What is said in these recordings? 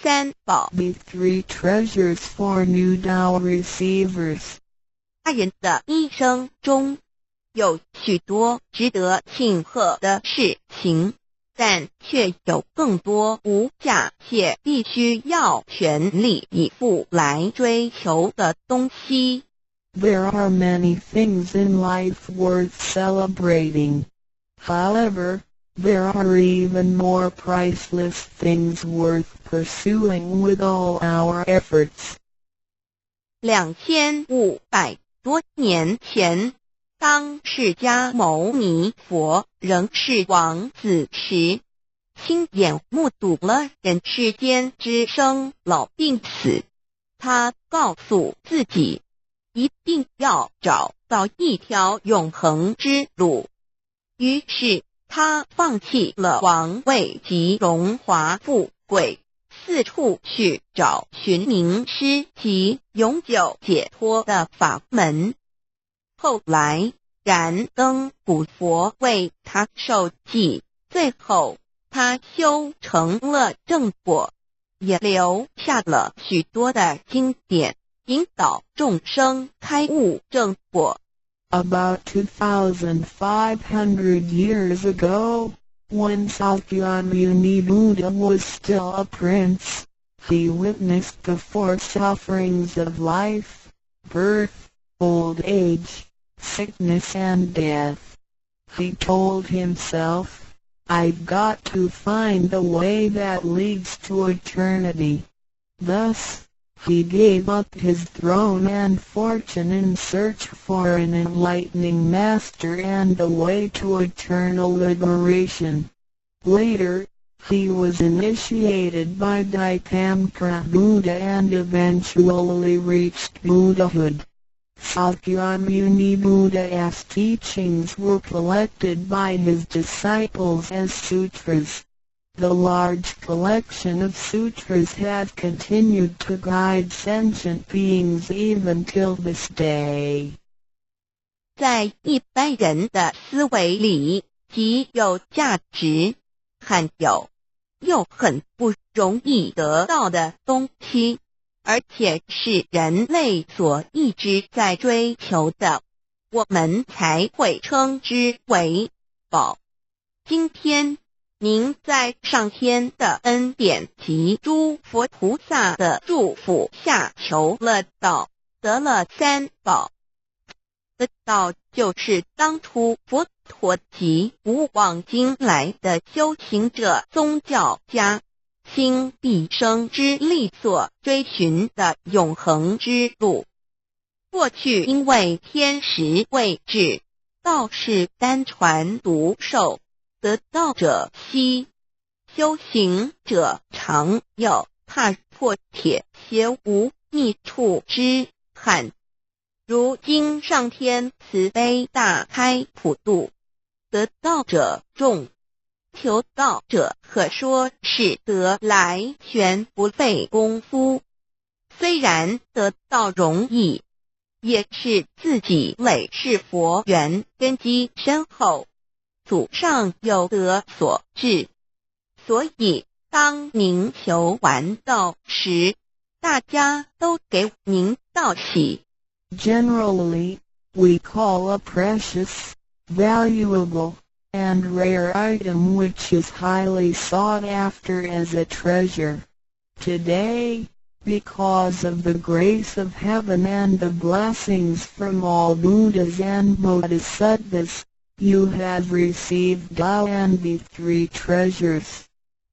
三宝 be 3 treasures for new Tao receivers. 他人的一生中有许多值得庆贺的事情，但却有更多无价且必须要全力以赴来追求的东西。There are many things in life worth celebrating. However, there are even more priceless things worth pursuing with all our efforts. 2500多年前，当释迦牟尼佛仍是王子时，亲眼目睹了人世间之生老病死。他告诉自己，一定要找到一条永恒之路。于是他放弃了王位及荣华富贵，四处去找寻名师及永久解脱的法门。后来燃灯古佛为他受记，最后他修成了正果，也留下了许多的经典，引导众生开悟正果。About 2,500 years ago, when Sakyamuni Buddha was still a prince, he witnessed the 4 sufferings of life: birth, old age, sickness and death. He told himself, "I've got to find the way that leads to eternity." Thus, he gave up his throne and fortune in search for an enlightening master and a way to eternal liberation. Later, he was initiated by Daikamkara Buddha and eventually reached Buddhahood. Sakyamuni Buddha's teachings were collected by his disciples as sutras. The large collection of sutras has continued to guide sentient beings even till this day. 在一般人的思维里，极有价值、罕有又很不容易得到的东西，而且是人类所一直在追求的，我们才会称之为宝。今天您在上天的恩典及诸佛菩萨的祝福下求了道，得了3宝。这道就是当初佛陀及古往今来的修行者、宗教家倾毕生之力所追寻的永恒之路。过去因为天时未至，道是单传独授，得道者稀，修行者常有，踏破铁鞋无觅处之憾。如今上天慈悲大开普渡，得道者众，求道者可说是得来全不费功夫。虽然得道容易，也是自己累世佛缘根基深厚，祖上有德所致。所以当您求完道时，大家都给您道喜。Generally, we call a precious, valuable, and rare item which is highly sought after as a treasure. Today, because of the grace of heaven and the blessings from all Buddhas and Bodhisattvas, you have received Tao and the 3 treasures.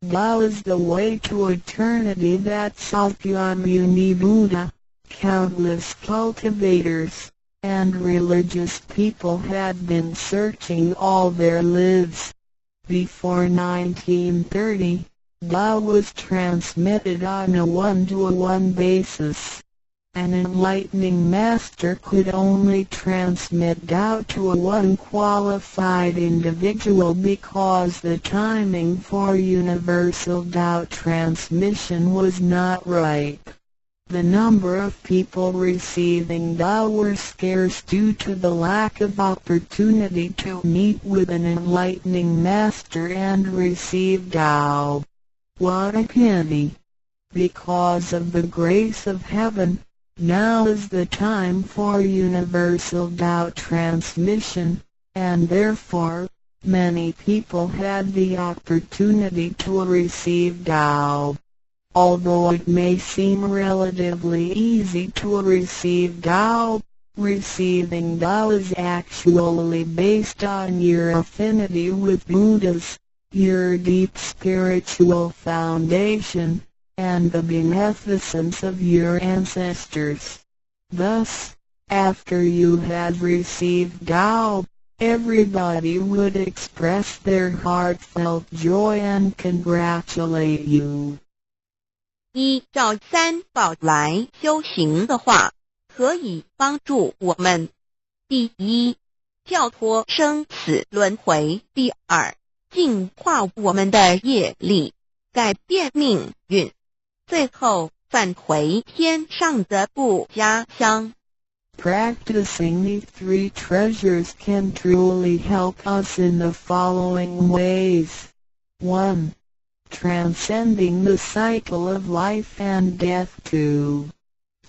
Tao is the way to eternity that Sakyamuni Buddha, countless cultivators, and religious people had been searching all their lives. Before 1930, Tao was transmitted on a 1-to-1 basis. An enlightening master could only transmit Tao to a one qualified individual because the timing for universal Tao transmission was not ripe. The number of people receiving Tao were scarce due to the lack of opportunity to meet with an enlightening master and receive Tao. What a pity! Because of the grace of heaven, now is the time for universal Tao transmission, and therefore, many people had the opportunity to receive Tao. Although it may seem relatively easy to receive Tao, receiving Tao is actually based on your affinity with Buddhas, your deep spiritual foundation, and the beneficence of your ancestors. Thus, after you had received Tao, everybody would express their heartfelt joy and congratulate you. 依照三宝来修行的话，可以帮助我们：第一，跳脱生死轮回；第二，净化我们的业力，改变命运；最后，返回天上的故家乡。Practicing these three treasures can truly help us in the following ways. 1. Transcending the cycle of life and death. 2.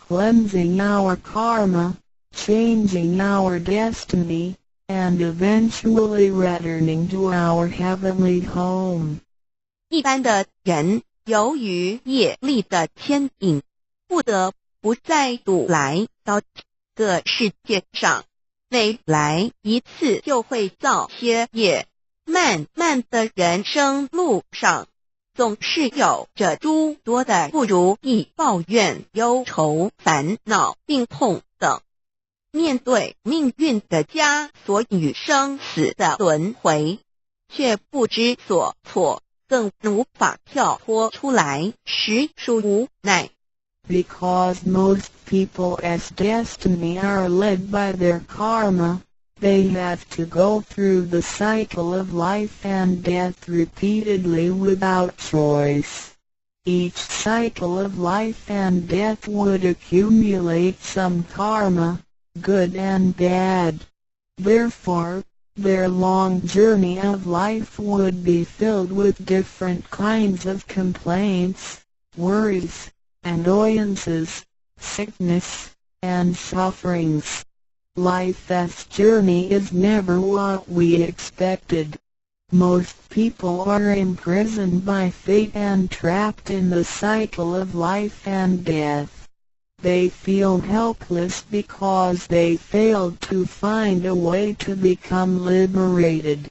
Cleansing our karma, changing our destiny, and eventually returning to our heavenly home. 一般的人由于业力的牵引，不得不再度来到这个世界上，每来一次就会造些业，漫漫的人生路上，总是有着诸多的不如意、抱怨、忧愁、烦恼、病痛等。面对命运的枷锁与生死的轮回，却不知所措，更无法跳脱出来，实属无奈。Because most people as destiny are led by their karma, they have to go through the cycle of life and death repeatedly without choice. Each cycle of life and death would accumulate some karma, good and bad. Therefore, their long journey of life would be filled with different kinds of complaints, worries, annoyances, sickness, and sufferings. Life's journey is never what we expected. Most people are imprisoned by fate and trapped in the cycle of life and death. They feel helpless because they failed to find a way to become liberated.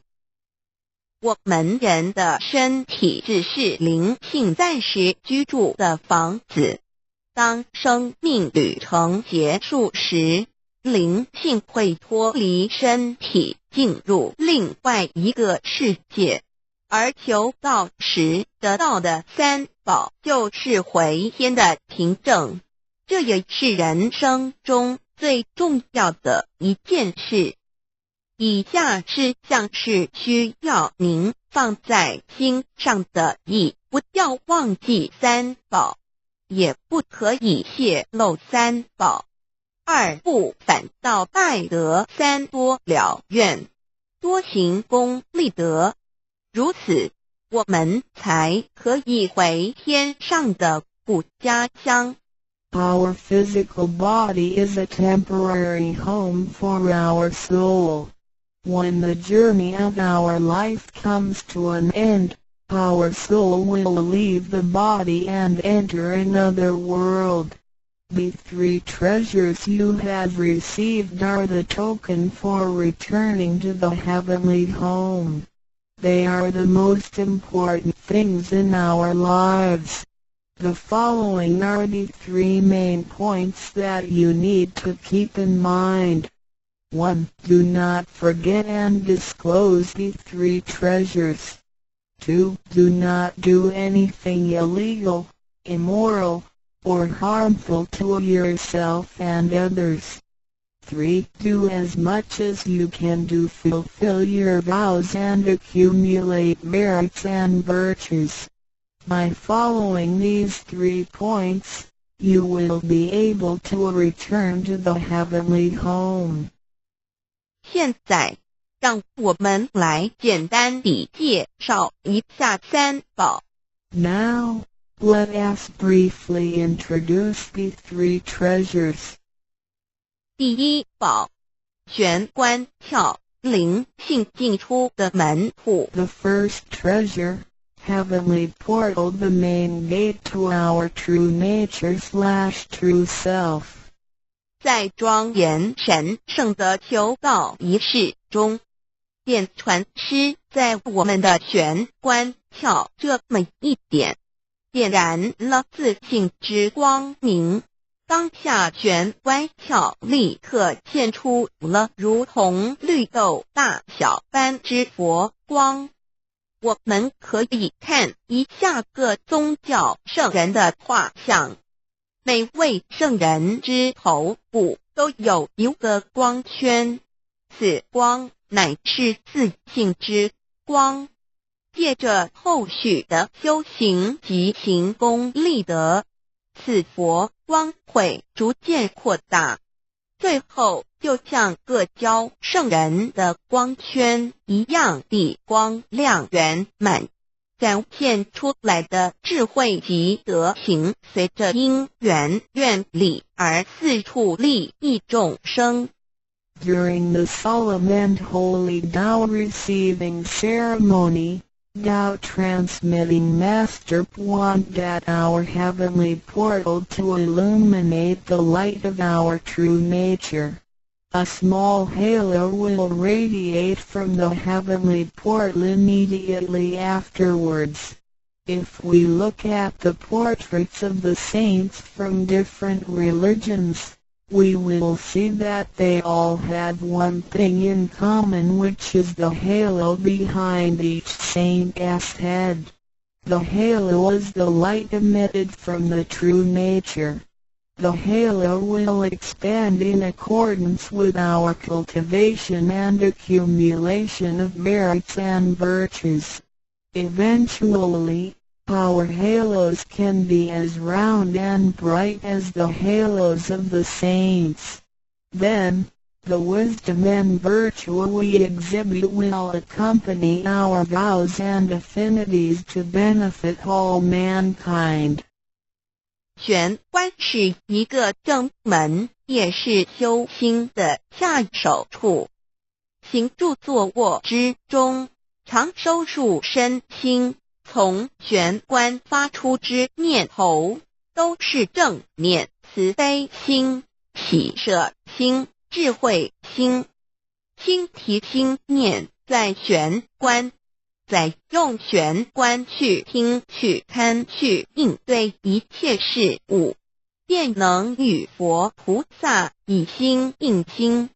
我们人的身体只是灵性暂时居住的房子，当生命旅程结束时，灵性会脱离身体，进入另外一个世界，而求道时得到的三宝就是回天的凭证。这也是人生中最重要的一件事。以下是像是需要您放在心上的意，不要忘记三宝，也不可以泄露三宝。二不反倒败得三多了愿，多行功立德，如此我们才可以回天上的故家乡。Our physical body is a temporary home for our soul. When the journey of our life comes to an end, our soul will leave the body and enter another world. The three treasures you have received are the token for returning to the heavenly home. They are the most important things in our lives. The following are the three main points that you need to keep in mind. 1. Do not forget and disclose the three treasures. 2. Do not do anything illegal, immoral, or harmful to yourself and others. 3. Do as much as you can to fulfill your vows and accumulate merits and virtues. By following these 3 points, you will be able to return to the heavenly home. 现在，让我们来简单地介绍一下三宝。Now, Let us briefly introduce the three treasures. 第一宝，玄关窍，灵性进出的门户。 The first treasure, heavenly portal, the main gate to our true nature/true self. 在庄严神圣的求道仪式中，电传师在我们的玄关窍这么一点，点燃了自信之光明。当下玄关窍立刻现出了如同绿豆大小般之佛光。我们可以看一下各宗教圣人的画像，每位圣人之头部都有一个光圈，此光乃是自信之光。借着后续的修行及行功立德，此佛光会逐渐扩大，最后就像各教圣人的光圈一样地光亮圆满，展现出来的智慧及德行，随着因缘愿力而四处利益众生。 During the solemn and holy Tao receiving ceremony, Tao transmitting Master pointed at our heavenly portal to illuminate the light of our true nature. A small halo will radiate from the heavenly portal immediately afterwards. If we look at the portraits of the saints from different religions, we will see that they all had one thing in common, which is the halo behind each saint's head. The halo is the light emitted from the true nature. The halo will expand in accordance with our cultivation and accumulation of merits and virtues. Eventually, our halos can be as round and bright as the halos of the saints. Then, the wisdom and virtue we exhibit will accompany our vows and affinities to benefit all mankind. 玄关是一个正门，也是修心的下手处。行住坐卧之中，常收束身心，从玄关发出之念头，都是正念、慈悲心、喜舍心、智慧心。心提心念在玄关，再用玄关去听、去看、去应对一切事物，便能与佛菩萨以心应心。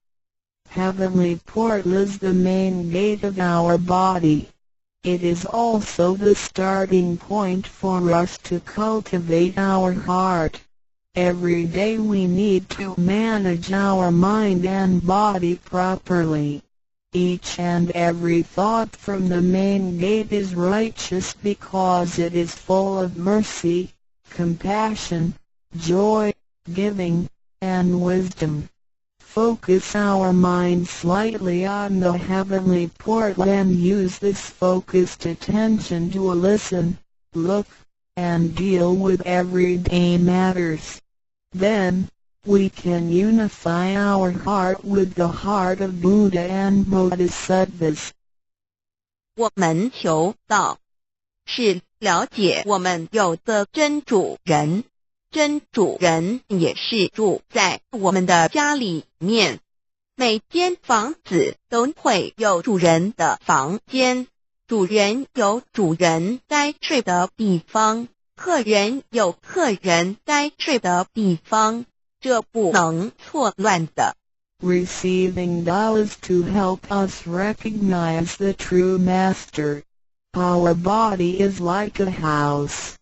Heavenly portal is the main gate of our body. It is also the starting point for us to cultivate our heart. Every day we need to manage our mind and body properly. Each and every thought from the main gate is righteous because it is full of mercy, compassion, joy, giving, and wisdom. Focus our mind slightly on the heavenly portal and use this focused attention to listen, look, and deal with everyday matters. Then, we can unify our heart with the heart of Buddha and Bodhisattvas. 我们求道，是了解我们有的真主人。真主人也是住在我们的家里面，每间房子都会有主人的房间，主人有主人该睡的地方，客人有客人该睡的地方，这不能错乱的。Receiving Tao is to help us recognize the true master. Our body is like a house.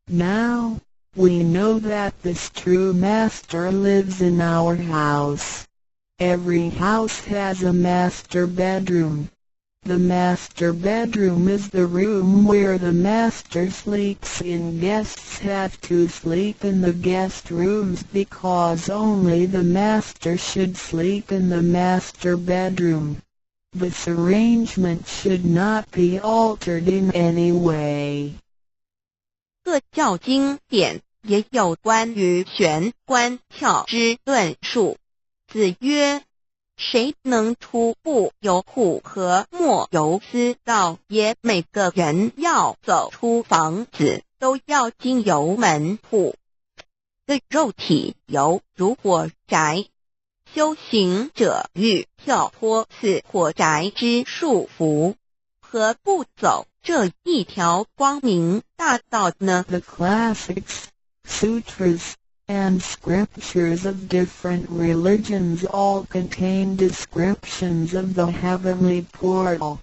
Now, we know that this true master lives in our house. Every house has a master bedroom. The master bedroom is the room where the master sleeps in. Guests have to sleep in the guest rooms because only the master should sleep in the master bedroom. This arrangement should not be altered in any way. 各教经典也有关于玄关窍之论述。子曰：谁能初步由苦和莫由思道也？每个人要走出房子，都要经由门户。个肉体犹如火宅，修行者欲跳脱此火宅之束缚，何不走这一条光明大道呢？ The classics, sutras, and scriptures of different religions all contain descriptions of the heavenly portal.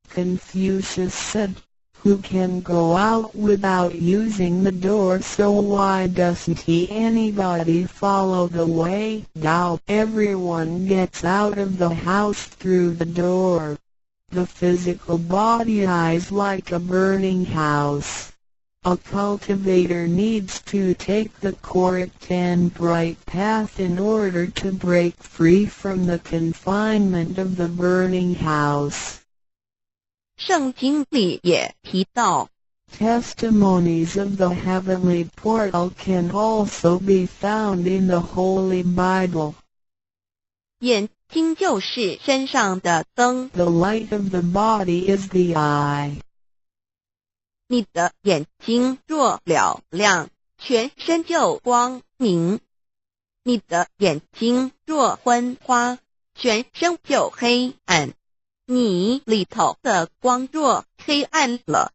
Confucius said, "Who can go out without using the door, so why doesn't anybody follow the way? Now everyone gets out of the house through the door." The physical body is like a burning house. A cultivator needs to take the correct and bright path in order to break free from the confinement of the burning house. 圣经里也提到 Testimonies of the heavenly portal can also be found in the Holy Bible. 眼睛就是身上的灯， The light of the body is the eye. 你的眼睛若了亮，全身就光明；你的眼睛若昏花，全身就黑暗。你里头的光若黑暗了，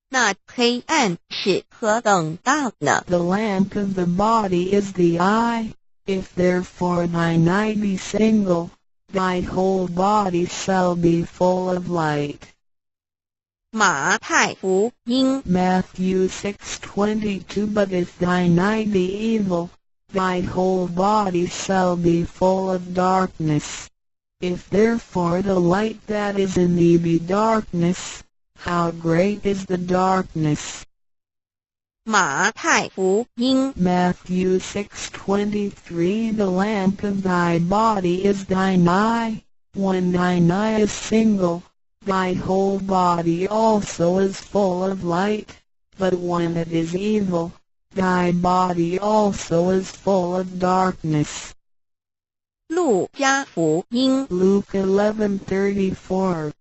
那黑暗是何等大呢？ The lamp of the body is the eye. If therefore thine eye be single, thy whole body shall be full of light. 马太福音 Matthew 6:22 But if thine eye be evil, thy whole body shall be full of darkness. If therefore the light that is in thee be darkness, how great is the darkness? 马太福音 Matthew 6:23 The lamp of thy body is thine eye. When thine eye is single, thy whole body also is full of light, but when it is evil, thy body also is full of darkness. 路加福音 Luke 11:34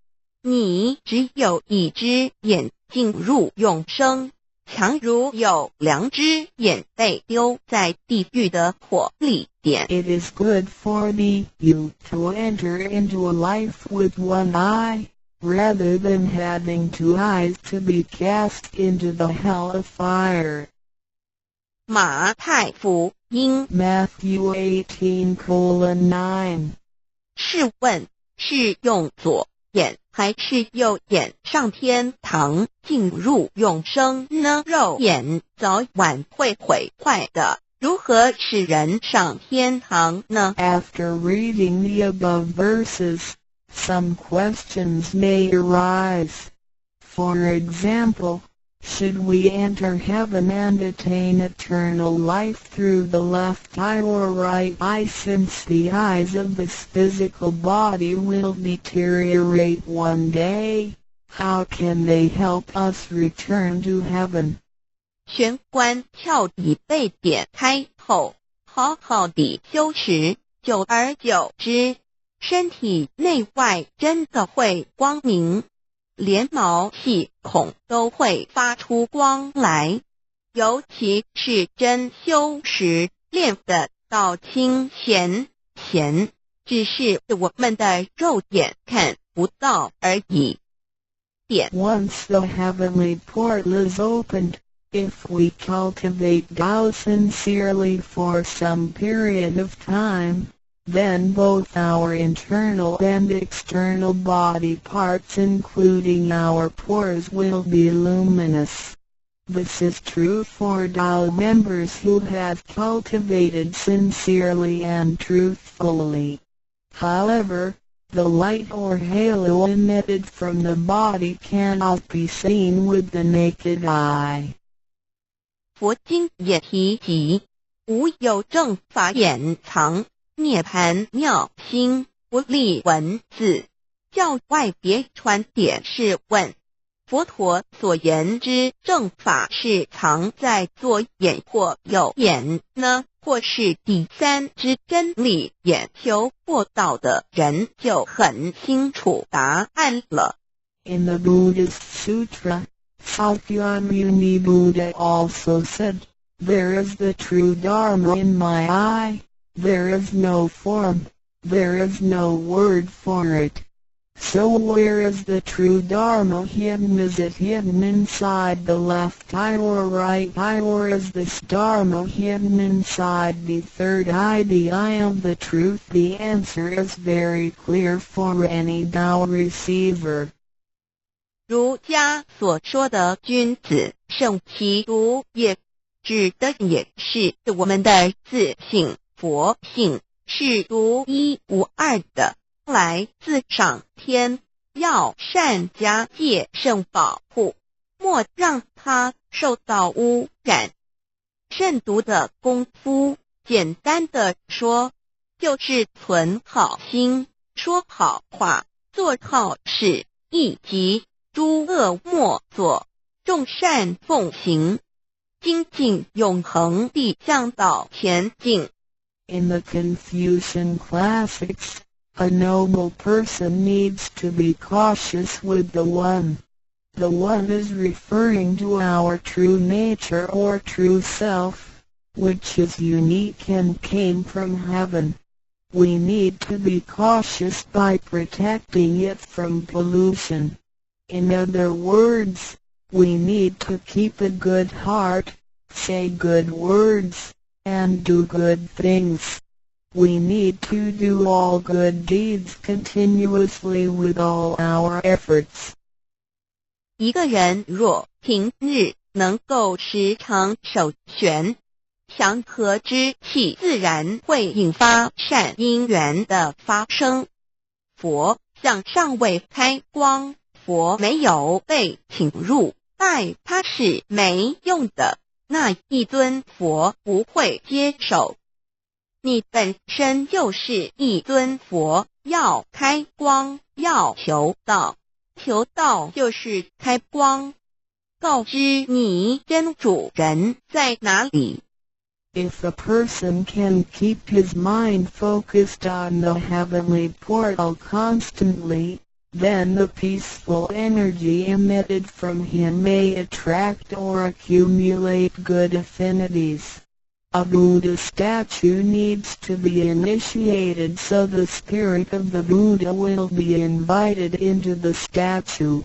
你只有一只眼进入永生，强如有两只眼被丢在地狱的火里点。 It is good for thee, you to enter into a life with one eye, rather than having two eyes to be cast into the hell of fire. 马太福音 Matthew 18:9试问是用左眼还是右眼上天堂进入永生呢？肉眼早晚会毁坏的，如何使人上天堂呢？ After reading the above verses, some questions may arise. For example, should we enter heaven and attain eternal life through the left eye or right eye, since the eyes of this physical body will deteriorate one day? How can they help us return to heaven? 玄关窍已被点开后，好好地修持，久而久之，身体内外真的会光明，连毛细孔都会发出光来。尤其是真修持练得到清闲，只是我们的肉眼看不到而已。点 Once the heavenly portal is opened, if we cultivate Tao sincerely for some period of time, then both our internal and external body parts including our pores will be luminous. This is true for Tao members who have cultivated sincerely and truthfully. However, the light or halo emitted from the body cannot be seen with the naked eye. 佛经也提及，无有正法掩藏，涅盘妙心，不立文字，教外别传点是问，佛陀所言之正法是藏在左眼或右眼呢，或是第三之真理，眼求过道的人就很清楚答案了。In the Buddhist Sutra, Sakyamuni Buddha also said, "There is the true Dharma in my eye, there is no form, there is no word for it." So where is the true Dharma hidden? Is it hidden inside the left eye or right eye, or is this Dharma hidden inside the third eye, the eye of the truth? The answer is very clear for any Tao receiver. 儒家所说的君子圣其独也，指的也是我们的自性，佛性是独一无二的，来自上天，要善加戒慎保护，莫让它受到污染。慎独的功夫，简单的说，就是存好心，说好话，做好事，以及诸恶莫作，众善奉行，精进永恒地向导前进。In the Confucian classics, a noble person needs to be cautious with the One. The One is referring to our true nature or true self, which is unique and came from heaven. We need to be cautious by protecting it from pollution. In other words, we need to keep a good heart, say good words, and do good things. We need to do all good deeds continuously with all our efforts. 一个人若平日能够时常守玄，祥和之气自然会引发善因缘的发生。佛像尚未开光，佛没有被请入，拜他是没用的，那一尊佛不会接受。你本身就是一尊佛，要开光，要求道，求道就是开光，告知你真主人在哪里。If a person can keep his mind focused on the heavenly portal constantly, then the peaceful energy emitted from him may attract or accumulate good affinities. A Buddha statue needs to be initiated so the spirit of the Buddha will be invited into the statue.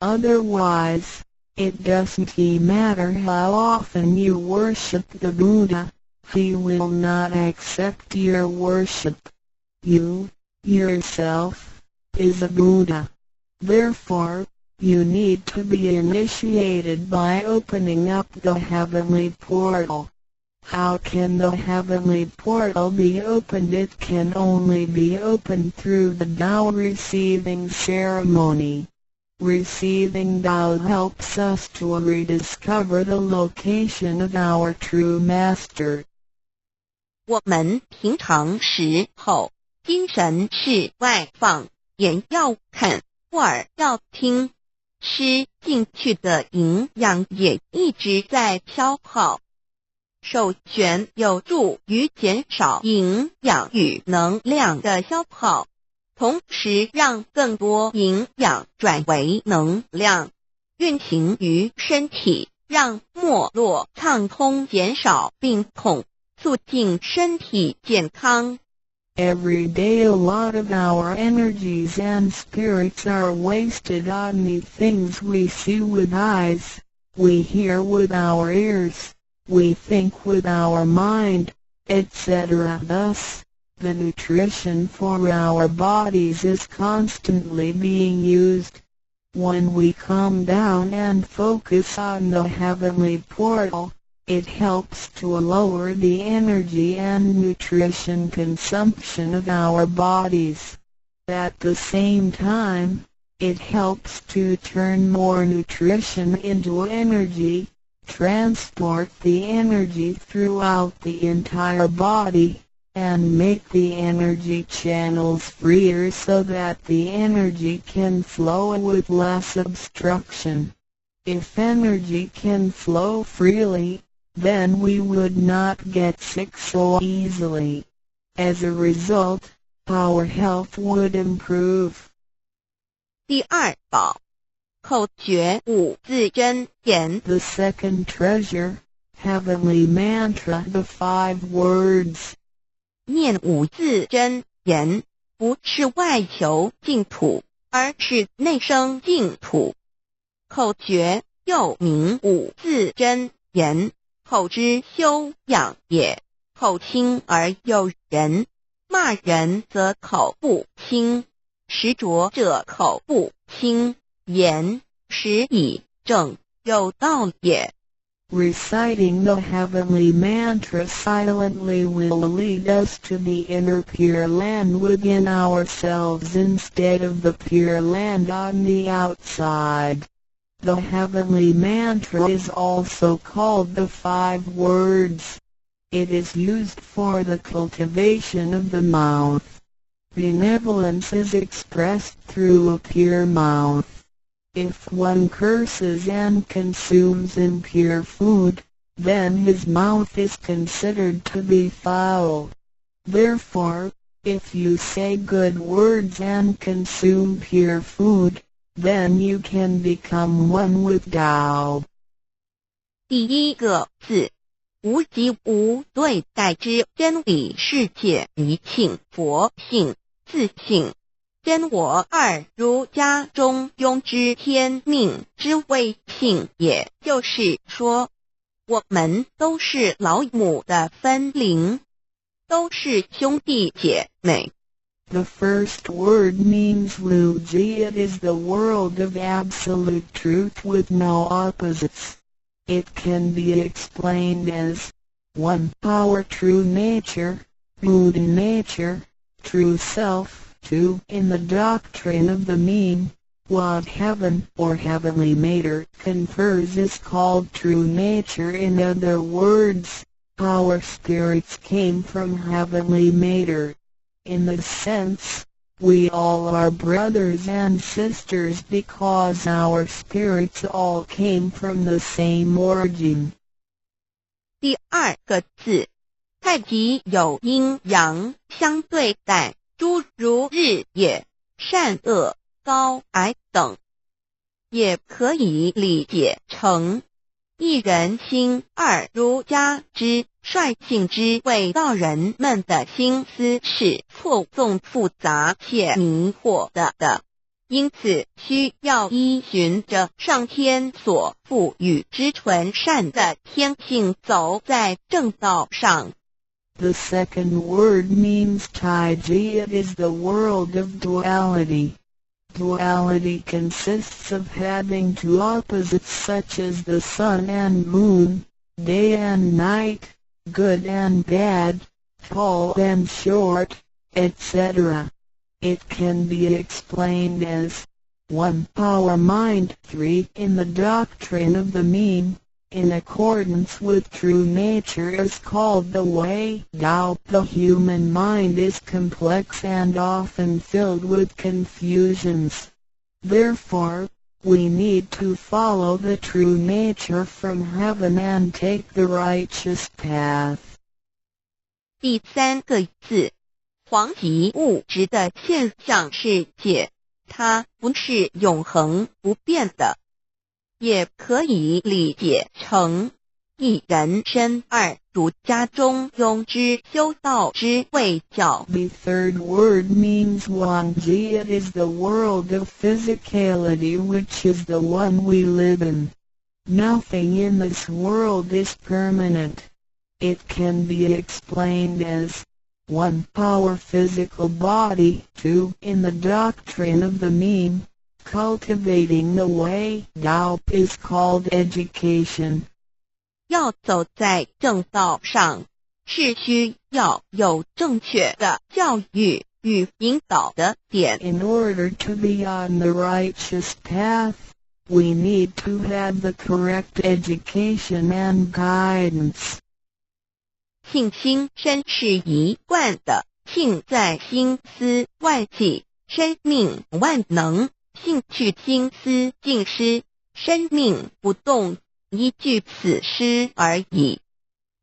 Otherwise, it doesn't matter how often you worship the Buddha, he will not accept your worship. You, yourself, is a Buddha. Therefore, you need to be initiated by opening up the heavenly portal. How can the heavenly portal be opened? It can only be opened through the Tao receiving ceremony. Receiving Tao helps us to rediscover the location of our true master. 我们平常时候，精神是外放，眼要看，耳要听，吃进去的营养也一直在消耗。守玄有助于减少营养与能量的消耗，同时让更多营养转为能量，运行于身体，让脉络畅通，减少病痛，促进身体健康。Every day a lot of our energies and spirits are wasted on the things we see with eyes, we hear with our ears, we think with our mind, etc. Thus, the nutrition for our bodies is constantly being used. When we calm down and focus on the heavenly portal, it helps to lower the energy and nutrition consumption of our bodies. At the same time, it helps to turn more nutrition into energy, transport the energy throughout the entire body, and make the energy channels freer so that the energy can flow with less obstruction. If energy can flow freely, then we would not get sick so easily. As a result, our health would improve. 第二宝，口诀五字真言。 The second treasure, heavenly mantra, the 5 words. 念五字真言，不是外求净土，而是内生净土。口诀又名五字真言，口之修养也。口轻而诱人，骂人则口不轻，实着者口不轻，言实以正，有道也。 Reciting the heavenly mantra silently will lead us to the inner Pure Land within ourselves instead of the Pure Land on the outside. The heavenly mantra is also called the 5 words. It is used for the cultivation of the mouth. Benevolence is expressed through a pure mouth. If one curses and consumes impure food, then his mouth is considered to be foul. Therefore, if you say good words and consume pure food, then you can become one with Tao. 第一个字，无即无对待之真理世界一性佛性自性。真我二儒家中庸之天命之谓性，也就是说，我们都是老母的分灵，都是兄弟姐妹。 The first word means Luji. It is the world of absolute truth with no opposites. It can be explained as 1. Our true nature, Buddha nature, true self. 2. In the doctrine of the mean, what heaven or heavenly matter confers is called true nature. In other words, our spirits came from heavenly matter. In this sense, we all are brothers and sisters because our spirits all came from the same origin. 第二个字，太极有阴阳相对待。 诸如日夜、善恶、高矮等，也可以理解成一人心二儒家之率性之谓道人们的心思是错综复杂且迷惑的，因此需要依循着上天所赋予之纯善的天性走在正道上。 The second word means Taiji. It is the world of duality. Duality consists of having 2 opposites such as the sun and moon, day and night, good and bad, tall and short, etc. It can be explained as 1. Our mind. 3. In the doctrine of the mean, in accordance with true nature is called the way. Tao. The human mind is complex and often filled with confusions. Therefore, we need to follow the true nature from heaven and take the righteous path. 第三个字，黄极物质的现象世界，它不是永恒不变的。 也可以理解成一人身二儒家中庸之修道之谓教。 The third word means Wangji. It is the world of physicality which is the one we live in. Nothing in this world is permanent. It can be explained as 1. Our physical body. 2. In the doctrine of the mean, cultivating the way, Tao, is called education. 要走在正道上，是需要有正确的教育与引导的点。 In order to be on the righteous path, we need to have the correct education and guidance. 庆心身是一贯的，庆在心思万计，生命万能，兴趣心思尽失，生命不动，一句此诗而已。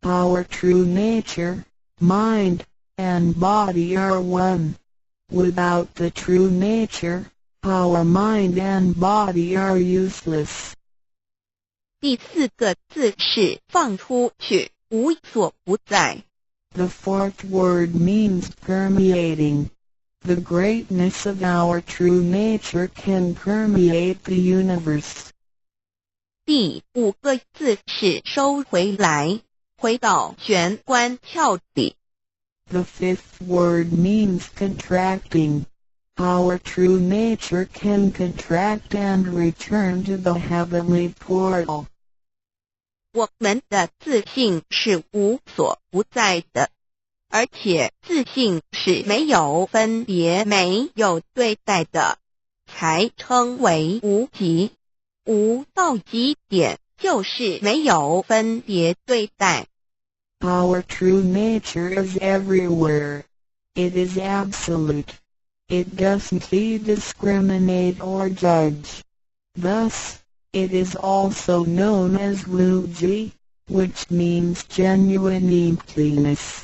Our true nature, mind, and body are one. Without the true nature, our mind and body are useless. 第4个字是放出去，无所不在。The fourth word means permeating. The greatness of our true nature can permeate the universe. 第5个字是收回来，回到玄关窍里。The fifth word means contracting. Our true nature can contract and return to the heavenly portal. 我们的自信是无所不在的，而且自信是没有分别、没有对待的，才称为无极。无到极点就是没有分别对待。Our true nature is everywhere. It is absolute. It doesn't discriminate or judge. Thus, it is also known as Wuji, which means genuine emptiness.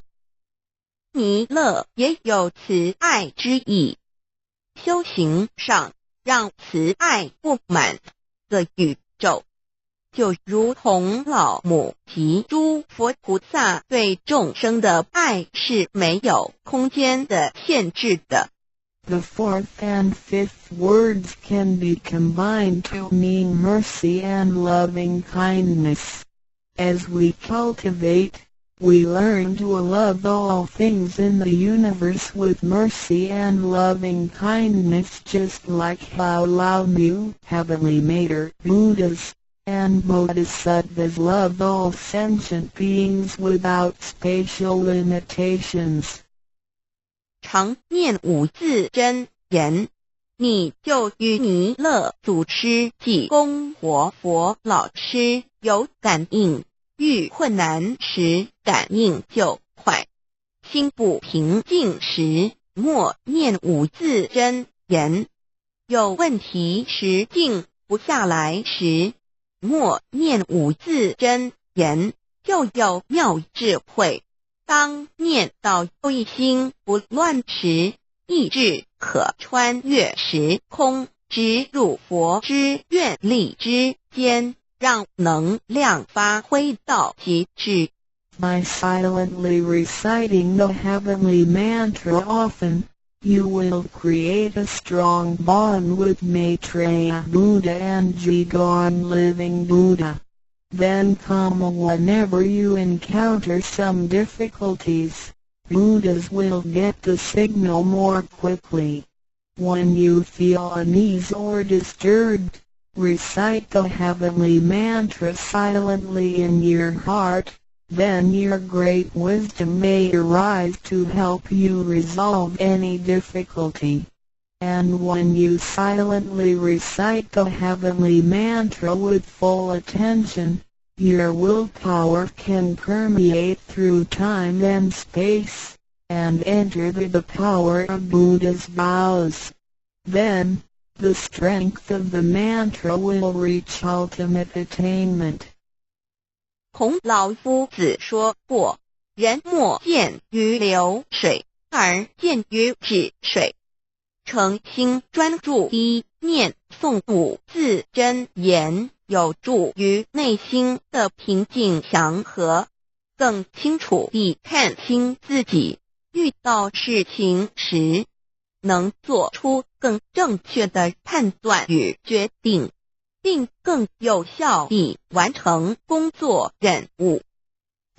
弥勒也有慈爱之意，修行上让慈爱布满个宇宙，就如同老母及诸佛菩萨对众生的爱是没有空间的限制的。The fourth and fifth words can be combined to mean mercy and loving kindness. As we cultivate, we learn to love all things in the universe with mercy and loving kindness, just like how Lao Mu, Heavenly Mater, Buddhas, and Bodhisattvas love all sentient beings without spatial limitations. 常念5字真言，你就与弥勒祖师及供活佛老师有感应，遇困难时感应就快，心不平静时默念5字真言，有问题时静不下来时默念5字真言，就有妙智慧。当念到一心不乱时，意志可穿越时空，直入佛之愿力之间，让能量发挥到极致。By silently reciting the heavenly mantra often, you will create a strong bond with Maitreya Buddha and Jigon Living Buddha. Then come whenever you encounter some difficulties, Buddhas will get the signal more quickly. When you feel unease or disturbed, recite the heavenly mantra silently in your heart, then your great wisdom may arise to help you resolve any difficulty. And when you silently recite the heavenly mantra with full attention, your willpower can permeate through time and space, and enter the power of Buddha's vows. Then, the strength of the mantra will reach ultimate attainment. 孔老夫子说过，人莫见于流水，而见于止水。诚心专注一念诵5字真言，有助于内心的平静祥和，更清楚地看清自己，遇到事情时能做出更正确的判断与决定，并更有效地完成工作任务。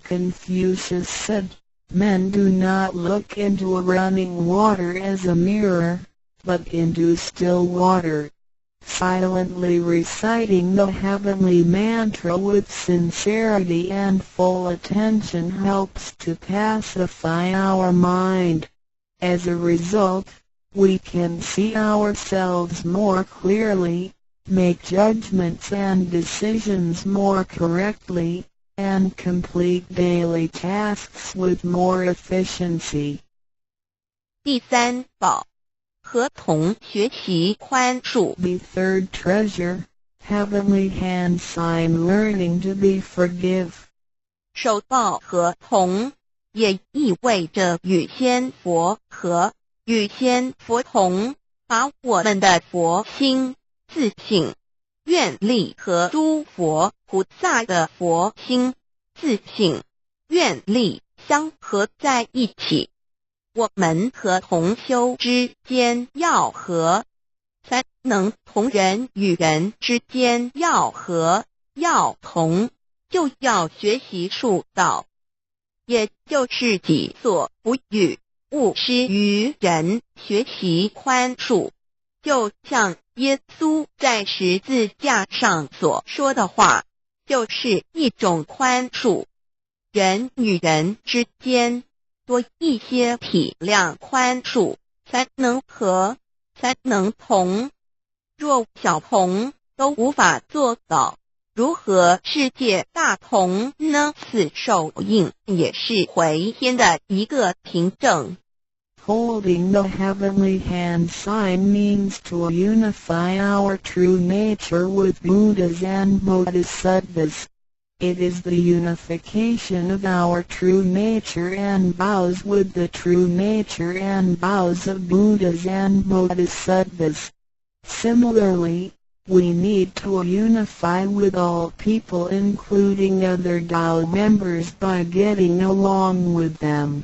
Confucius said, "Men do not look into running water as a mirror, but into still water." Silently reciting the heavenly mantra with sincerity and full attention helps to pacify our mind. As a result, we can see ourselves more clearly, make judgments and decisions more correctly, and complete daily tasks with more efficiency. 第三宝，和同学习宽恕。The third treasure, heavenly hand sign learning to be forgive. 受报和同也意味着与仙佛和，与仙佛同，把我们的佛心、自性、愿力和诸佛菩萨的佛心、自性、愿力相合在一起。我们和同修之间要和，才能同人与人之间要和要同，就要学习术道，也就是己所不欲，勿施于人，学习宽恕。就像耶稣在十字架上所说的话，就是一种宽恕。人与人之间多一些体谅宽恕，才能和，才能同。若小同都无法做到，如何世界大同呢？此手印也是回天的一个凭证。Holding the heavenly hand sign means to unify our true nature with Buddhas and Bodhisattvas. It is the unification of our true nature and vows with the true nature and vows of Buddhas and Bodhisattvas. Similarly, we need to unify with all people including other Tao members by getting along with them.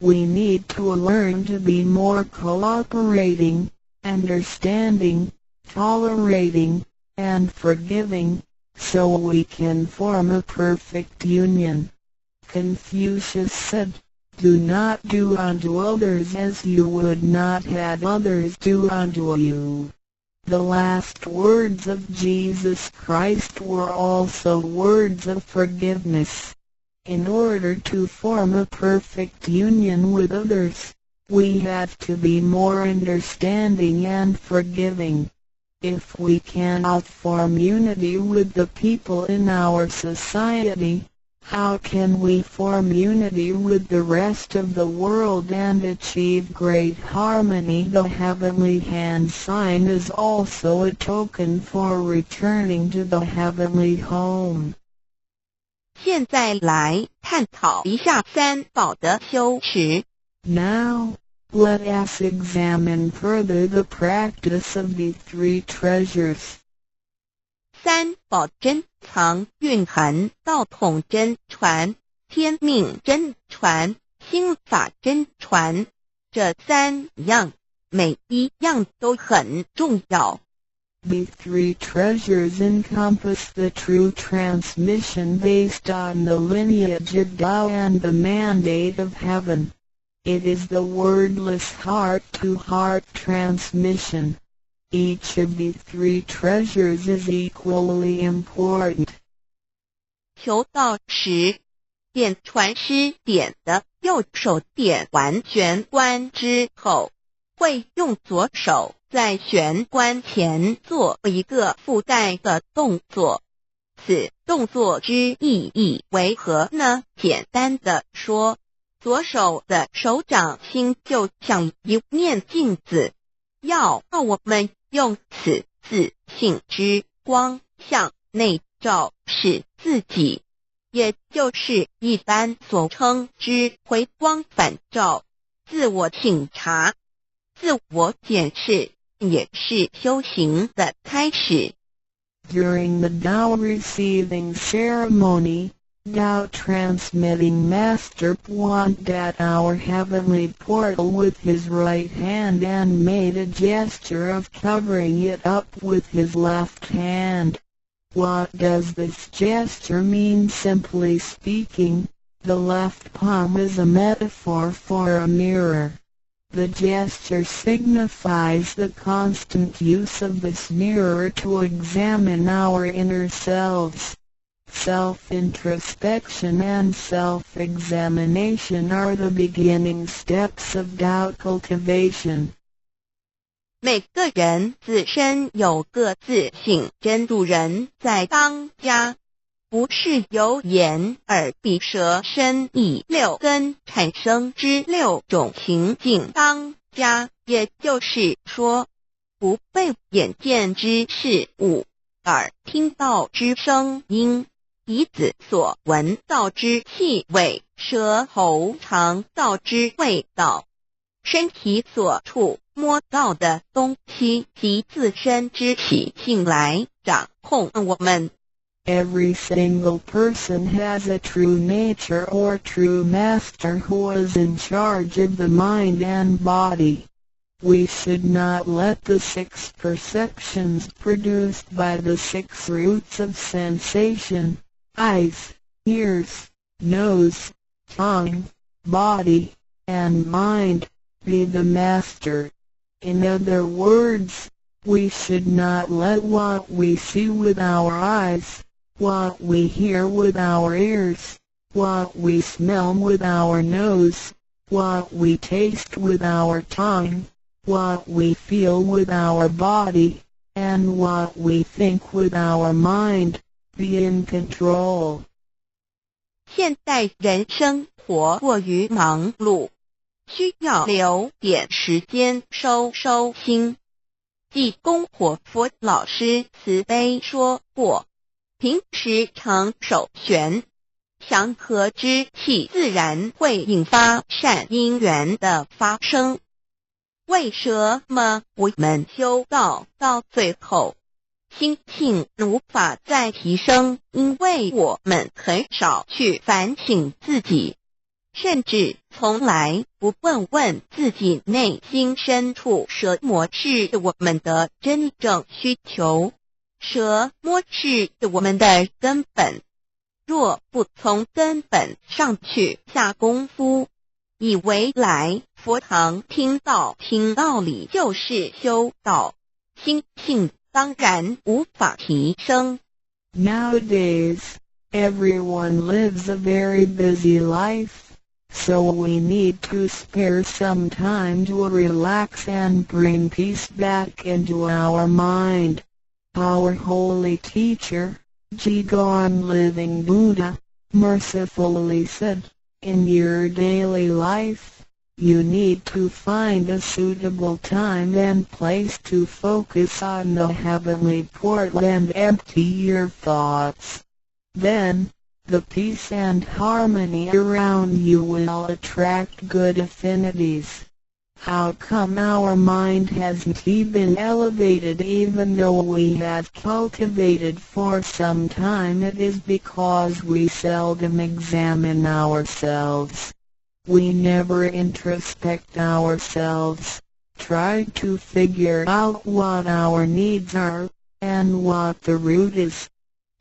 We need to learn to be more cooperating, understanding, tolerating, and forgiving, so we can form a perfect union. Confucius said, "Do not do unto others as you would not have others do unto you." The last words of Jesus Christ were also words of forgiveness. In order to form a perfect union with others, we have to be more understanding and forgiving. If we cannot form unity with the people in our society, how can we form unity with the rest of the world and achieve great harmony? The heavenly hand sign is also a token for returning to the heavenly home. 现在来探讨一下三宝的修持。Now, let us examine further the practice of the three treasures. 三宝珍藏蕴含道统真传、天命真传、心法真传，这三样，每一样都很重要。The three treasures encompass the true transmission based on the lineage of Tao and the mandate of heaven. It is the wordless heart-to-heart transmission. Each of the three treasures is equally important. 求道时，点传师点的右手点完玄关之后，会用左手在玄关前做一个附带的动作。此动作之意义为何呢？简单的说，左手的手掌心就像一面镜子，要我们用此自性之光向内照视自己，也就是一般所称之回光返照，自我省察、自我检视，也是修行的开始。During the Tao receiving ceremony, Tao transmitting Master pointed at our heavenly portal with his right hand and made a gesture of covering it up with his left hand. What does this gesture mean? Simply speaking, the left palm is a metaphor for a mirror. The gesture signifies the constant use of this mirror to examine our inner selves. Self-introspection and self-examination are the beginning steps of Tao cultivation. 每个人自身有个自性真主人在当家，不是由眼、耳、鼻、舌、身、意六根产生之六种情境当家，也就是说，不被眼见之事物、耳听到之声音、鼻子所闻到之气味、舌头尝到之味道、身体所触摸到的东西及自身之习性来掌控我们。Every single person has a true nature or true master who is in charge of the mind and body. We should not let the 6 perceptions produced by the 6 roots of sensation, eyes, ears, nose, tongue, body, and mind, be the master. In other words, we should not let what we see with our eyes, what we hear with our ears, what we smell with our nose, what we taste with our tongue, what we feel with our body, and what we think with our mind, be in control. 现代人生活过于忙碌，需要留点时间收心。济公活佛老师慈悲说过，平时常手旋，祥和之气自然会引发善因缘的发生。为什么我们修道到最后，心性无法再提升？因为我们很少去反省自己，甚至从来不问自己内心深处什么是我们的真正需求，什么是我们的根本。若不从根本上去下功夫，以为来佛堂听道理就是修道，心性当然无法提升。Nowadays, everyone lives a very busy life, so we need to spare some time to relax and bring peace back into our mind. Our holy teacher, Jigon Living Buddha, mercifully said, in your daily life, you need to find a suitable time and place to focus on the heavenly portal and empty your thoughts. Then, the peace and harmony around you will attract good affinities. How come our mind hasn't been elevated even though we have cultivated for some time? It is because we seldom examine ourselves. We never introspect ourselves, try to figure out what our needs are, and what the root is.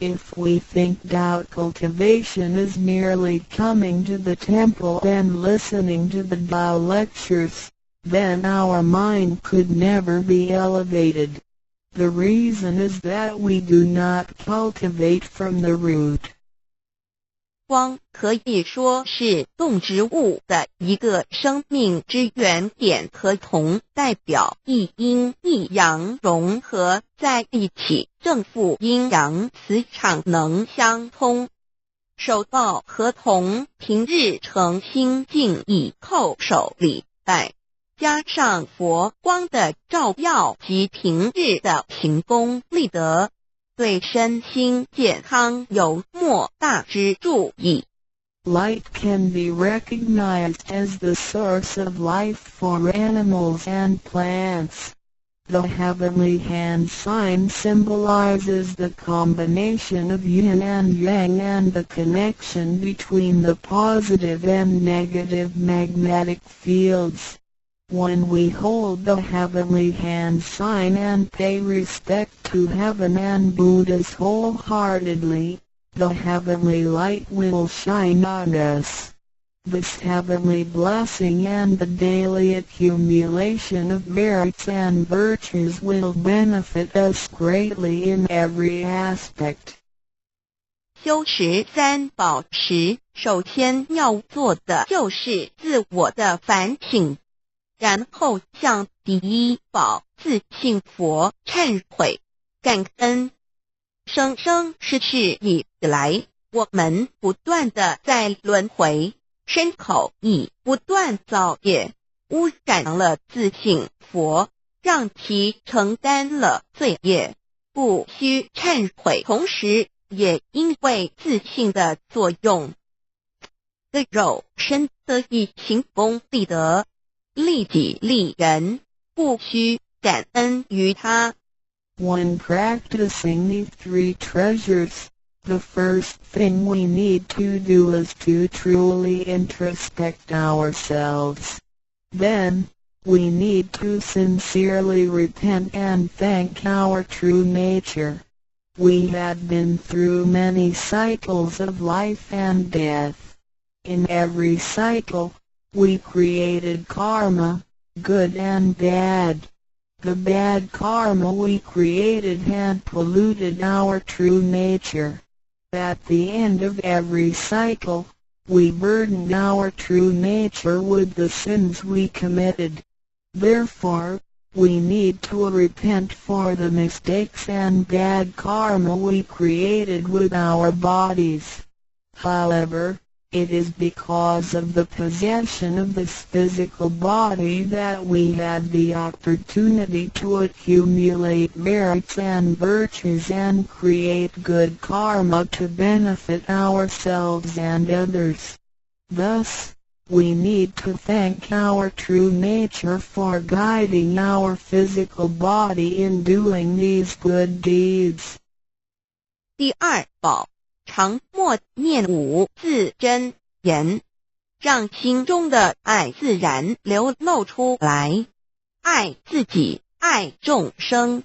If we think doubt cultivation is merely coming to the temple and listening to the Tao lectures, then our mind could never be elevated. The reason is that we do not cultivate from the root. 光可以说是动植物的一个生命之原点和铜代表一阴一阳融合在一起，正负阴阳磁场能相通。手道和铜平日诚心敬意叩首礼拜，加上佛光的照耀及平日的行功立德，对身心健康有莫大之助益。Light can be recognized as the source of life for animals and plants. The heavenly hand sign symbolizes the combination of yin and yang and the connection between the positive and negative magnetic fields. When we hold the heavenly hand sign and pay respect to heaven and Buddhas wholeheartedly, the heavenly light will shine on us. This heavenly blessing and the daily accumulation of merits and virtues will benefit us greatly in every aspect. 修持三宝时，首先要做的就是自我的反省，然后向第一宝自信佛忏悔、感恩。生生世世以来，我们不断地在轮回，身口意不断造业，污染了自性佛，让其承担了罪业，不需忏悔。同时也因为自性的作用，的肉身得以行功立德，利己利人，不需感恩于他。When practicing these three treasures, the first thing we need to do is to truly introspect ourselves. Then, we need to sincerely repent and thank our true nature. We had been through many cycles of life and death. In every cycle, we created karma, good and bad. The bad karma we created had polluted our true nature. At the end of every cycle, we burdened our true nature with the sins we committed. Therefore, we need to repent for the mistakes and bad karma we created with our bodies. However, it is because of the possession of this physical body that we had the opportunity to accumulate merits and virtues and create good karma to benefit ourselves and others. Thus, we need to thank our true nature for guiding our physical body in doing these good deeds. 第二宝，常默念五字真言，让心中的爱自然流露出来，爱自己，爱众生。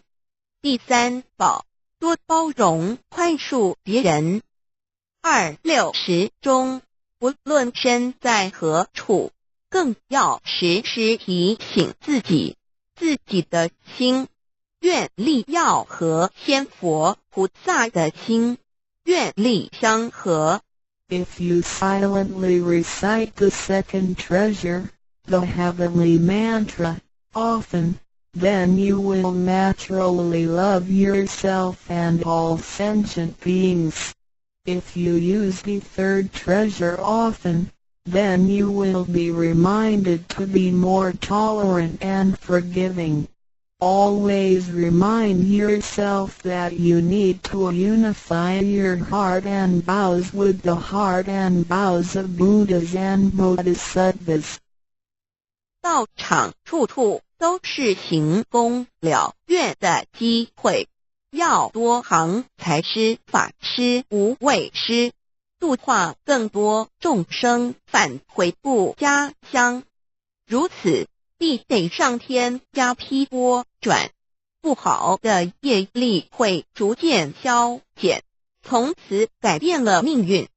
第三宝，多包容宽恕别人。260中，不论身在何处，更要时时提醒自己的心，愿力要和仙佛菩萨的心愿力相合。If you silently recite the second treasure, the heavenly mantra, often, then you will naturally love yourself and all sentient beings. If you use the third treasure often, then you will be reminded to be more tolerant and forgiving. Always remind yourself that you need to unify your heart and vows with the heart and vows of Buddhas and Bodhisattvas. 道场处处都是行功了愿的机会，要多行财施法施无畏施，度化更多众生返回不家乡。如此必得上天加批拨转，不好的业力会逐渐消减，从此改变了命运。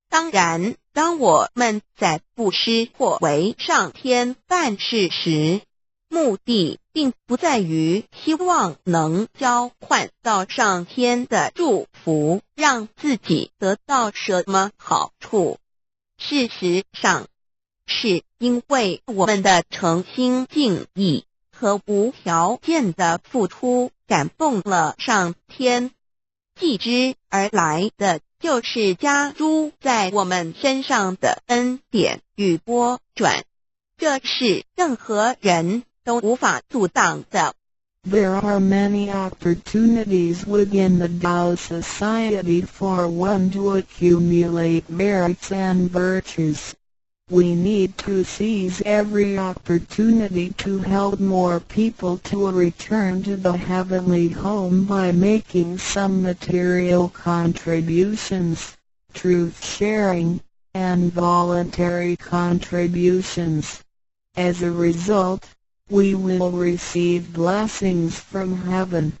当然，当我们在布施或为上天办事时，目的并不在于希望能交换到上天的祝福，让自己得到什么好处。事实上，是因为我们的诚心敬意和无条件的付出感动了上天，继之而来的就是加诸在我们身上的恩典与拨转，这是任何人都无法阻挡的。There are many opportunities within the Tao Society for one to accumulate merits and virtues. We need to seize every opportunity to help more people to return to the heavenly home by making some material contributions, truth sharing, and voluntary contributions. As a result, we will receive blessings from heaven.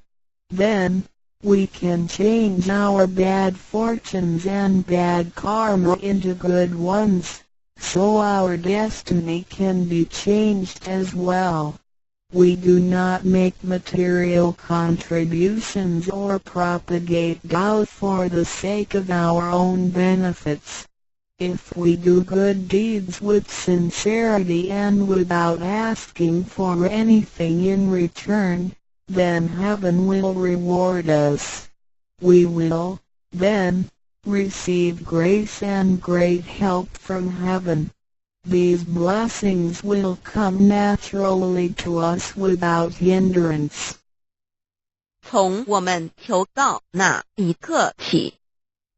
Then, we can change our bad fortunes and bad karma into good ones, so our destiny can be changed as well. We do not make material contributions or propagate Tao for the sake of our own benefits. If we do good deeds with sincerity and without asking for anything in return, then heaven will reward us. We will, then, receive grace and great help from heaven. These blessings will come naturally to us without hindrance. 从我们求告那一刻起，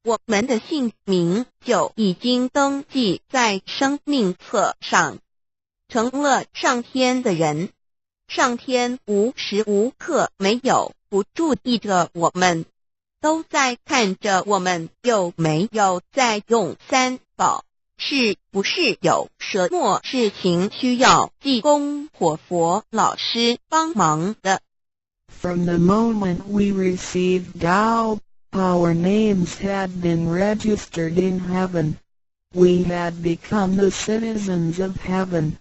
我们的姓名就已经登记在生命册上，成了上天的人。上天无时无刻没有不注意着我们，都在看着我们有没有在用三宝，是不是有什么事情需要济公活佛老师帮忙的。From the moment we received Tao, our names had been registered in heaven. We had become the citizens of heaven.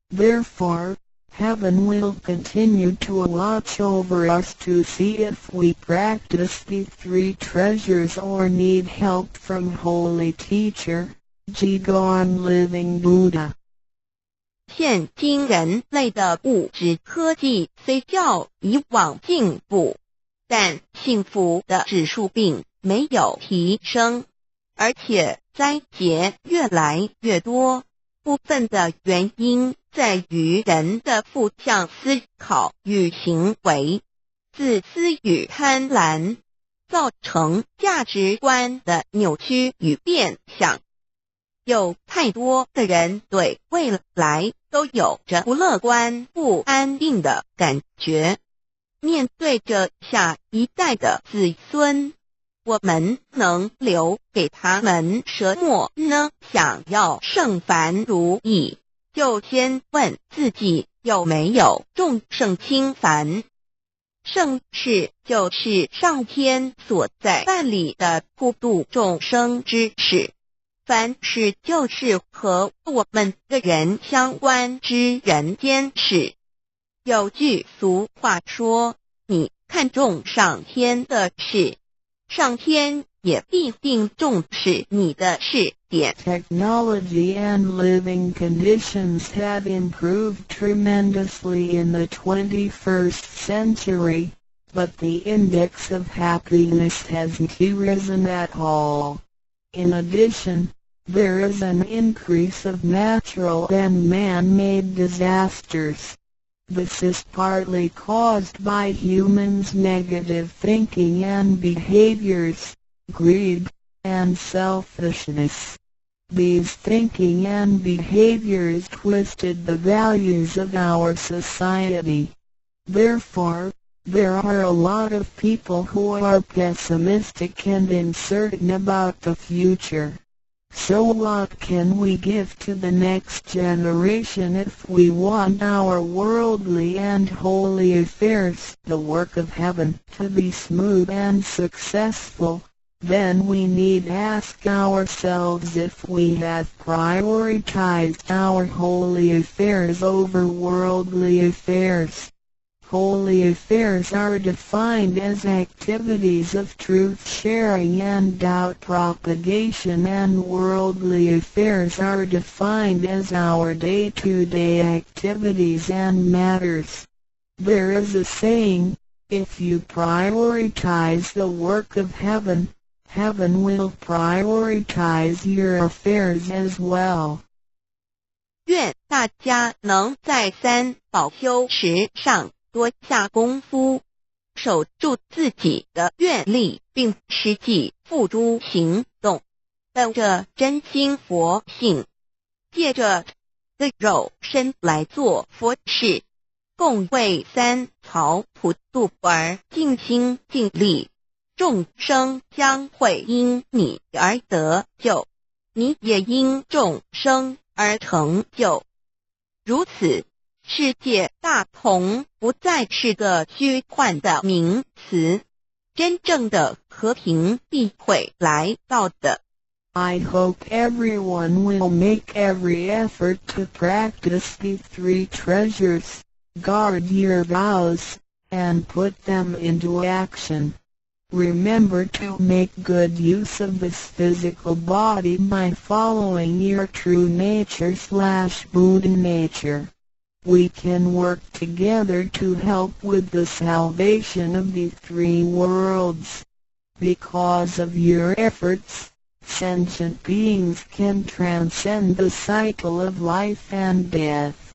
Therefore, heaven will continue to watch over us to see if we practice the three treasures or need help from Holy Teacher, Jigon Living Buddha. 现今人类的物质科技虽较以往进步，但幸福的指数并没有提升，而且灾劫越来越多。部分的原因在于人的负向思考与行为，自私与贪婪，造成价值观的扭曲与变相。有太多的人对未来都有着不乐观、不安定的感觉。面对着下一代的子孙，我们能留给他们什么呢？想要圣凡如意，就先问自己有没有众圣轻凡。圣事就是上天所在办理的普度众生之事，凡事就是和我们个人相关之人间事。有句俗话说，你看重上天的事，上天也必定重视你的事点。 Technology and living conditions have improved tremendously in the 21st century, but the index of happiness hasn't risen at all. In addition, there is an increase of natural and man-made disasters. This is partly caused by humans' negative thinking and behaviors, greed, and selfishness. These thinking and behaviors twisted the values of our society. Therefore, there are a lot of people who are pessimistic and uncertain about the future. So what can we give to the next generation if we want our worldly and holy affairs, the work of heaven, to be smooth and successful? Then we need ask ourselves if we have prioritized our holy affairs over worldly affairs. Holy affairs are defined as activities of truth-sharing and doubt propagation, and worldly affairs are defined as our day-to-day activities and matters. There is a saying, if you prioritize the work of heaven, heaven will prioritize your affairs as well. 愿大家能在三宝修持上多下功夫，守住自己的愿力，并实际付诸行动，本着真心佛性，借着的肉身来做佛事，共为三曹普度而尽心尽力，众生将会因你而得救，你也因众生而成就。如此，世界大同不再是个虚幻的名词，真正的和平必会来到的。I hope everyone will make every effort to practice the three treasures, guard your vows, and put them into action. Remember to make good use of this physical body by following your true nature/Buddha nature. We can work together to help with the salvation of the three worlds. Because of your efforts, sentient beings can transcend the cycle of life and death.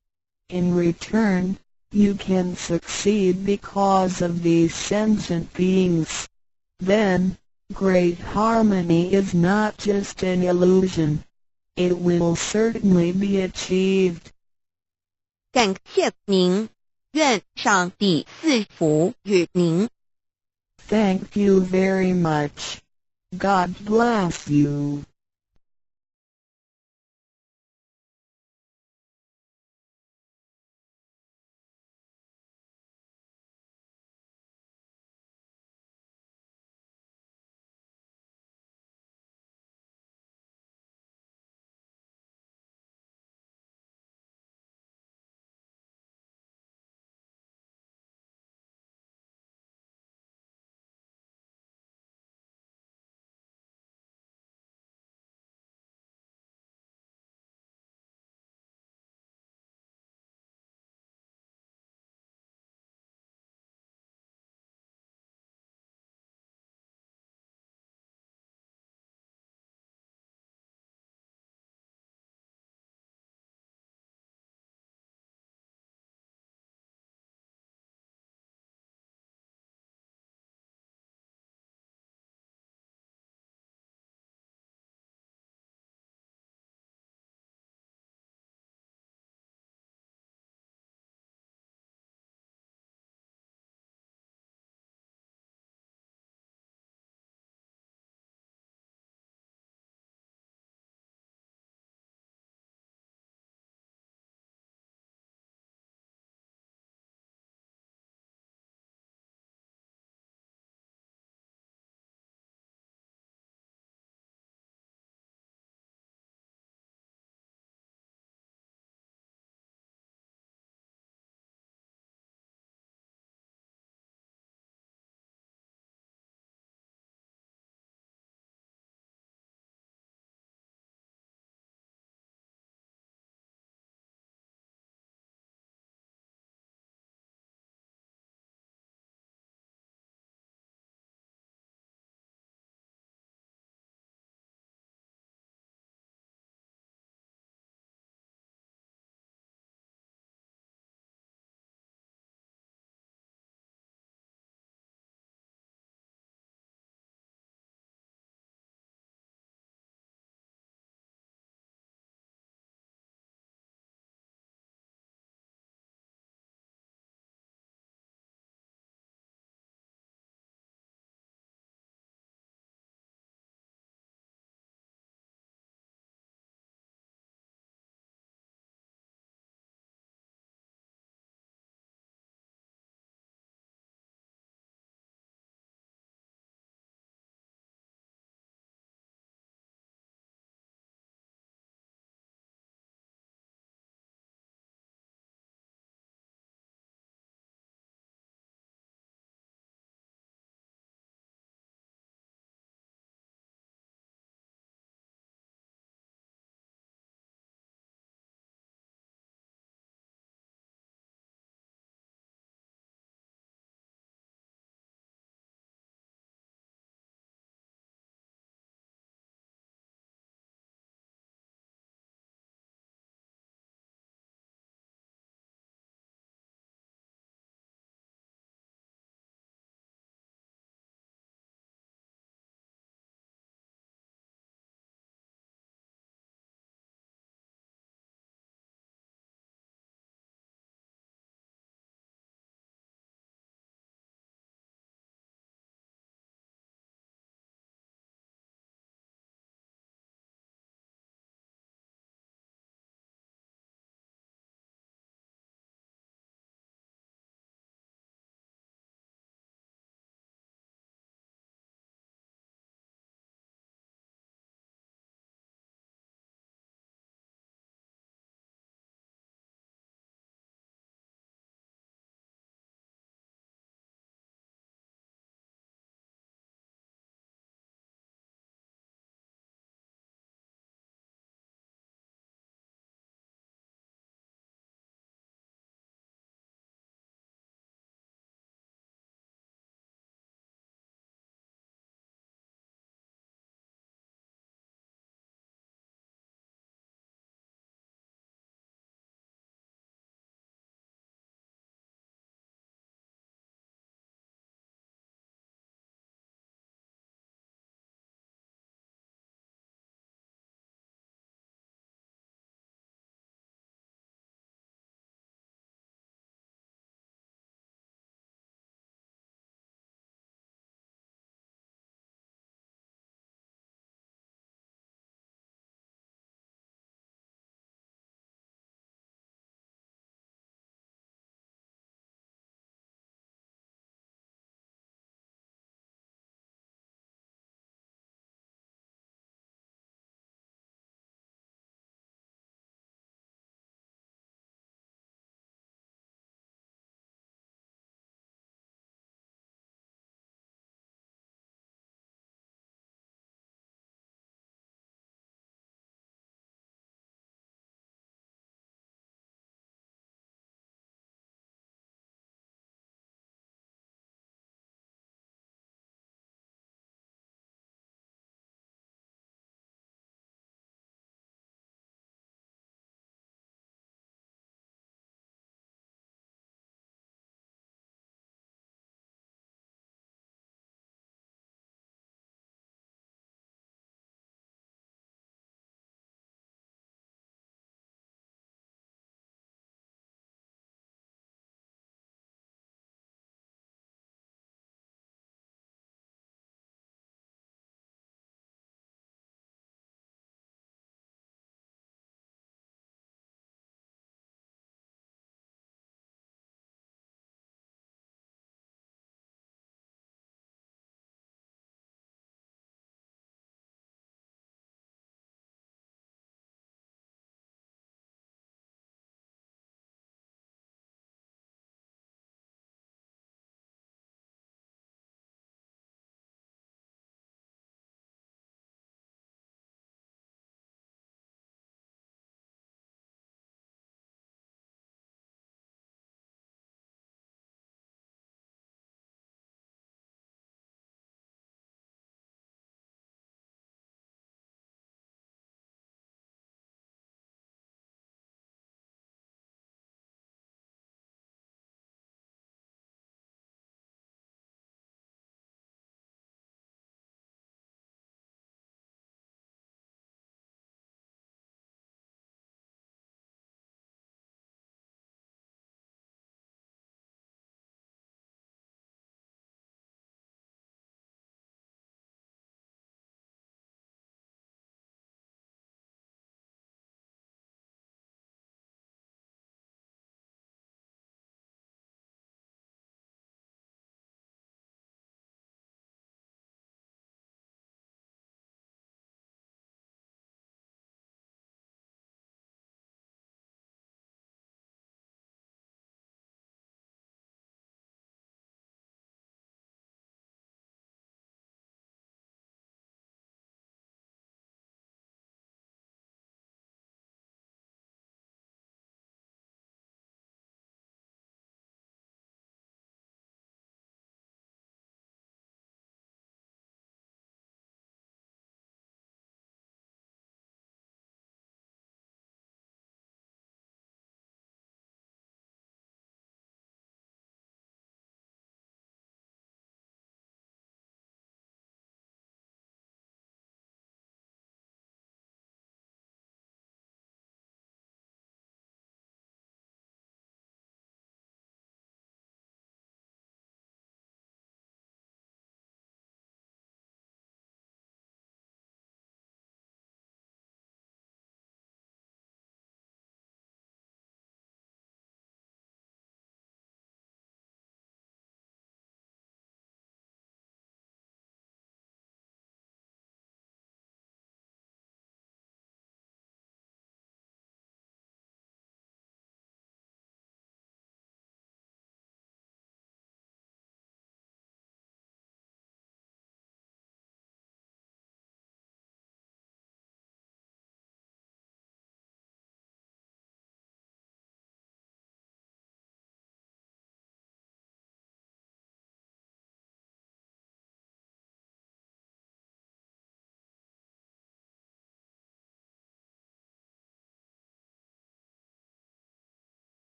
In return, you can succeed because of these sentient beings. Then, great harmony is not just an illusion. It will certainly be achieved. 感谢您，愿上帝赐福与您。Thank you very much. God bless you.